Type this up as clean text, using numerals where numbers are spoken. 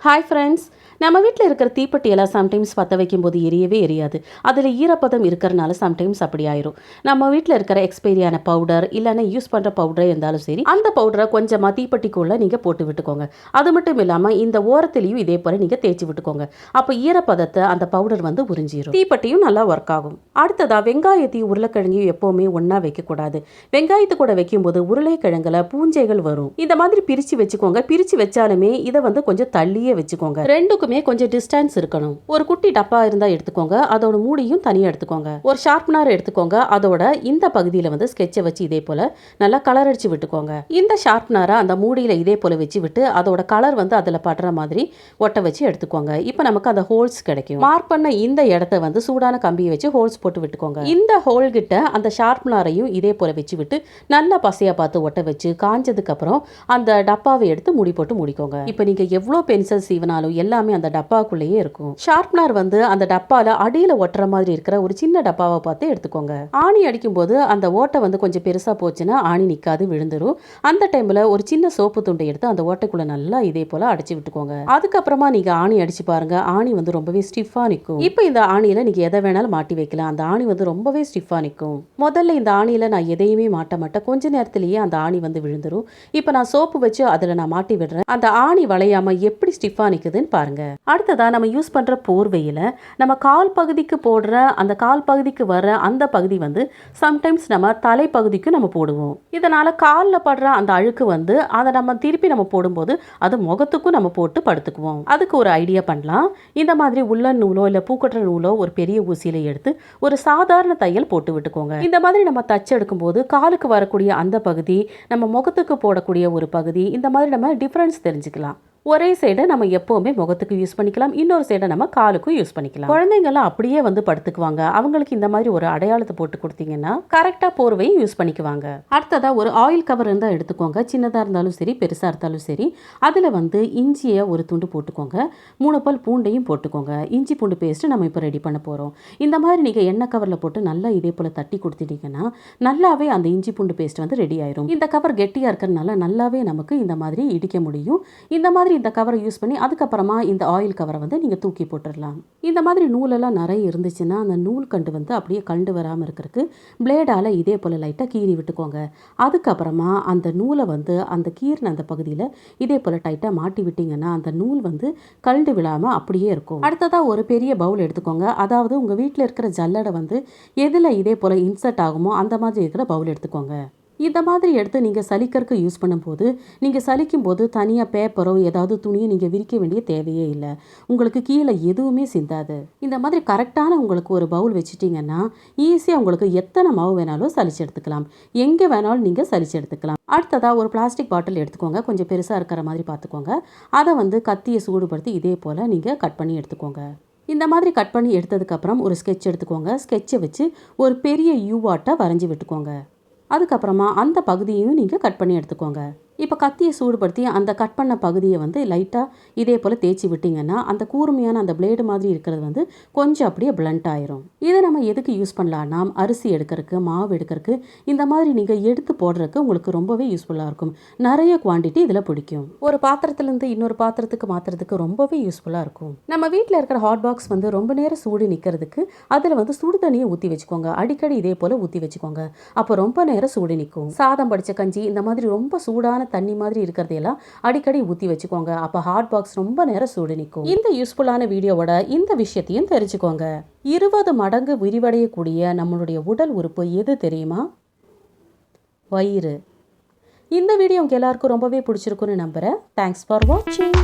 Hi friends, நம்ம வீட்டில் இருக்கிற தீப்பெட்டி எல்லாம் சம்டைம்ஸ் பற்ற வைக்கும்போது எரியவே எரியாது. அதில் ஈரப்பதம் இருக்கிறனால சம்டைம்ஸ் அப்படி ஆயிரும். நம்ம வீட்டில் இருக்கிற எக்ஸ்பைரியான பவுடர் இல்லைன்னா யூஸ் பண்ணுற பவுடரே இருந்தாலும் சரி, அந்த பவுடரை கொஞ்சமாக தீப்பெட்டிக்குள்ளே நீங்கள் போட்டு விட்டுக்கோங்க. அது மட்டும் இல்லாமல் இந்த ஓரத்துலேயும் இதே போல் நீங்கள் தேய்ச்சி விட்டுக்கோங்க. அப்போ ஈரப்பதத்தை அந்த பவுடர் வந்து உறிஞ்சிடும். தீப்பெட்டியும் நல்லா ஒர்க் ஆகும். அடுத்ததாக வெங்காயத்தையும் உருளைக்கிழங்கையும் எப்போவுமே ஒன்றா வைக்கக்கூடாது. வெங்காயத்து கூட வைக்கும்போது உருளைக்கிழங்குல பூஞ்சைகள் வரும். இந்த மாதிரி பிரித்து வச்சுக்கோங்க. பிரித்து வச்சாலுமே இதை வந்து கொஞ்சம் தள்ளியே வச்சுக்கோங்க. ரெண்டுக்குமே கொஞ்சம் டிஸ்டன்ஸ் இருக்கணும். ஒரு குட்டி டப்பா இருந்தால் எடுத்துக்கோங்க. அதோட மூடியும் தனியாக எடுத்துக்கோங்க. ஒரு ஷார்ப்னர் எடுத்துக்கோங்க. அதோட இந்த பகுதியில் வந்து ஸ்கெட்சை வச்சு இதே போல் நல்லா கலர் அடிச்சு விட்டுக்கோங்க. இந்த ஷார்ப்னரை அந்த மூடியில் இதே போல் வச்சு விட்டு அதோட கலர் வந்து அதில் படுற மாதிரி ஒட்ட வச்சு எடுத்துக்கோங்க. இப்போ நமக்கு அந்த ஹோல்ஸ் கிடைக்கும். மார்க் பண்ண இந்த இடத்த வந்து சூடான கம்பியை வச்சு ஹோல்ஸ் போட்டு விட்டுக்கோங்க. இந்த ஹோல் கிட்ட அந்த ஷார்ப்னரையும் இதே போல் வச்சு விட்டு நல்லா பசையாக பார்த்து ஒட்ட வச்சு காஞ்சதுக்கு அப்புறம் அந்த டப்பாவை எடுத்து மூடி போட்டு மூடிக்கோங்க. இப்போ நீங்கள் எவ்வளோ பென்சில் சீவனாலும் எல்லாமே அந்த டப்பாக்குள்ளேயே இருக்கும். ஷார்ப்னர் வந்து அந்த டப்பால அடியில் ஒட்டுற மாதிரி இருக்கிற ஒரு சின்ன டப்பாவை பார்த்து எடுத்துக்கோங்க. ஆணி அடிக்கும் போது அந்த ஓட்டை வந்து கொஞ்சம் பெருசா போச்சுன்னா ஆணி நிற்காது, விழுந்துரும். அந்த டைம்ல ஒரு சின்ன சோப்பு துண்டை எடுத்து அந்த ஓட்டைக்குள்ள நல்லா இதே போல அடிச்சு விட்டுக்கோங்க. அதுக்கப்புறமா நீங்க ஆணி அடிச்சு பாருங்க. ஆணி வந்து ரொம்பவே ஸ்டிஃபா நிற்கும். இப்போ இந்த ஆணியில நீங்க எதை வேணாலும் மாட்டி வைக்கலாம். அந்த ஆணி வந்து ரொம்பவே ஸ்டிஃபா நிற்கும். முதல்ல இந்த ஆணியில நான் எதையுமே மாட்ட மாட்டேன். கொஞ்ச நேரத்திலேயே அந்த ஆணி வந்து விழுந்துரும். இப்போ நான் சோப்பு வச்சு அதில் நான் மாட்டி விடுறேன். அந்த ஆணி வளையாம எப்படி ஸ்டிஃபா நிற்குதுன்னு பாருங்க. அடுத்ததா நம்ம யூஸ் பண்ற போர்வையில நம்ம கால் பகுதிக்கு போடுற அந்த கால் பகுதிக்கு வர அந்த பகுதி வந்து சம்டைம்ஸ் நம்ம தலைப்பகுதிக்கும் நம்ம போடுவோம். இதனால காலில் படுற அந்த அழுக்கு வந்து அதை நம்ம திருப்பி நம்ம போடும்போது அது முகத்துக்கும் நம்ம போட்டு படுத்துக்குவோம். அதுக்கு ஒரு ஐடியா பண்ணலாம். இந்த மாதிரி உள்ளன் நூலோ இல்லை பூக்கட்டுற நூலோ ஒரு பெரிய ஊசியில எடுத்து ஒரு சாதாரண தையல் போட்டு விட்டுக்கோங்க. இந்த மாதிரி நம்ம தச்சு எடுக்கும் போது காலுக்கு வரக்கூடிய அந்த பகுதி நம்ம முகத்துக்கு போடக்கூடிய ஒரு பகுதி, இந்த மாதிரி நம்ம டிஃபரன்ஸ் தெரிஞ்சுக்கலாம். ஒரே சைடை நம்ம எப்போவுமே முகத்துக்கு யூஸ் பண்ணிக்கலாம், இன்னொரு சைடை நம்ம காலுக்கும் யூஸ் பண்ணிக்கலாம். குழந்தைங்கள்லாம் அப்படியே வந்து படுத்துக்குவாங்க. அவங்களுக்கு இந்த மாதிரி ஒரு அடையாளத்தை போட்டு கொடுத்தீங்கன்னா கரெக்டாக போர்வையும் யூஸ் பண்ணிக்குவாங்க. அடுத்ததாக ஒரு ஆயில் கவர் இருந்தால் எடுத்துக்கோங்க. சின்னதாக இருந்தாலும் சரி, பெருசாக இருந்தாலும் சரி. அதில் வந்து இஞ்சியை ஒரு துண்டு போட்டுக்கோங்க. 3 பல் பூண்டையும் போட்டுக்கோங்க. இஞ்சி பூண்டு பேஸ்ட்டு நம்ம இப்போ ரெடி பண்ண போகிறோம். இந்த மாதிரி நீங்கள் எண்ணெய் கவரில் போட்டு நல்லா இதே போல் தட்டி கொடுத்துட்டீங்கன்னா நல்லாவே அந்த இஞ்சி பூண்டு பேஸ்ட் வந்து ரெடி ஆயிரும். இந்த கவர் கெட்டியாக இருக்கிறதுனால நல்லாவே நமக்கு இந்த மாதிரி இடிக்க முடியும். இந்த மாதிரி இந்த கவரை யூஸ் பண்ணி அதுக்கப்புறமா இந்த ஆயில் கவரை வந்து நீங்கள் தூக்கி போட்டுடலாம். இந்த மாதிரி நூலெல்லாம் நிறைய இருந்துச்சுன்னா அந்த நூல் கண்டு வந்து அப்படியே கண்டு வராமல் இருக்கிறதுக்கு பிளேடால் இதே போல் லைட்டாக கீறி விட்டுக்கோங்க. அதுக்கப்புறமா அந்த நூலை வந்து அந்த கீறின அந்த பகுதியில் இதே போல் டைட்டாக மாட்டி விட்டிங்கன்னா அந்த நூல் வந்து கண்டு விழாமல் அப்படியே இருக்கும். அடுத்ததாக ஒரு பெரிய பவுல் எடுத்துக்கோங்க. அதாவது உங்கள் வீட்டில் இருக்கிற ஜல்லடை வந்து எதில் இதே போல் இன்சர்ட் ஆகுமோ அந்த மாதிரி இருக்கிற பவுல் எடுத்துக்கோங்க. இந்த மாதிரி எடுத்து நீங்கள் சலிக்கிறதுக்கு யூஸ் பண்ணும்போது நீங்கள் சலிக்கும் போது தனியாக பேப்பரோ ஏதாவது துணியை நீங்கள் விரிக்க வேண்டிய தேவையே இல்லை. உங்களுக்கு கீழே எதுவுமே சிந்தாது. இந்த மாதிரி கரெக்டான உங்களுக்கு ஒரு பவுல் வச்சுட்டிங்கன்னா ஈஸியாக உங்களுக்கு எத்தனை மாவு வேணாலும் சலிச்சு எடுத்துக்கலாம். எங்கே வேணாலும் நீங்கள் சலிச்சு எடுத்துக்கலாம். அடுத்ததாக ஒரு பிளாஸ்டிக் பாட்டில் எடுத்துக்கோங்க. கொஞ்சம் பெருசாக இருக்கிற மாதிரி பார்த்துக்கோங்க. அதை வந்து கத்தியை சூடுபடுத்தி இதே போல் நீங்கள் கட் பண்ணி எடுத்துக்கோங்க. இந்த மாதிரி கட் பண்ணி எடுத்ததுக்கப்புறம் ஒரு ஸ்கெட்ச் எடுத்துக்கோங்க. ஸ்கெட்சை வச்சு ஒரு பெரிய யூவாட்டை வரைஞ்சி விட்டுக்கோங்க. அதுக்கப்புறமா அந்த பகுதியையும் நீங்கள் கட் பண்ணி எடுத்துக்கோங்க. இப்போ கத்தியை சூடுபடுத்தி அந்த கட் பண்ண பகுதியை வந்து லைட்டாக இதே போல் தேய்ச்சி விட்டிங்கன்னா அந்த கூர்மையான அந்த பிளேடு மாதிரி இருக்கிறது வந்து கொஞ்சம் அப்படியே பிளண்ட் ஆயிரும். இதை நம்ம எதுக்கு யூஸ் பண்ணலான்னா அரிசி எடுக்கிறதுக்கு, மாவு எடுக்கிறதுக்கு, இந்த மாதிரி நீங்கள் எடுத்து போடுறதுக்கு உங்களுக்கு ரொம்பவே யூஸ்ஃபுல்லாக இருக்கும். நிறைய குவான்டிட்டி இதில் பிடிக்கும். ஒரு பாத்திரத்துலேருந்து இன்னொரு பாத்திரத்துக்கு மாற்றுறதுக்கு ரொம்பவே யூஸ்ஃபுல்லாக இருக்கும். நம்ம வீட்டில் இருக்கிற ஹாட் பாக்ஸ் வந்து ரொம்ப நேரம் சூடு நிற்கிறதுக்கு அதில் வந்து சுடு தண்ணியை ஊற்றி வச்சுக்கோங்க. அடிக்கடி இதே போல் ஊற்றி வச்சுக்கோங்க. அப்போ ரொம்ப நேரம் சூடு நிற்கும். சாதம் படித்த கஞ்சி இந்த மாதிரி ரொம்ப சூடான தண்ணி மாதிரி இருக்கிறதையெல்லாம் அடிக்கடி ஊற்றி வச்சுக்கோங்க. அப்போ ஹாட் பாக்ஸ் ரொம்ப நேரம் சூடு நிற்கும். இந்த யூஸ்ஃபுல்லான வீடியோவோட இந்த விஷயத்தையும் தெரிஞ்சுக்கோங்க. 20 மடங்கு விரிவடையக்கூடிய நம்மளுடைய உடல் உறுப்பு எது தெரியுமா? வயிறு. இந்த வீடியோ உங்கள் எல்லாருக்கும் ரொம்பவே பிடிச்சிருக்குன்னு நம்புகிறேன். தேங்க்ஸ் ஃபார் வாட்சிங்.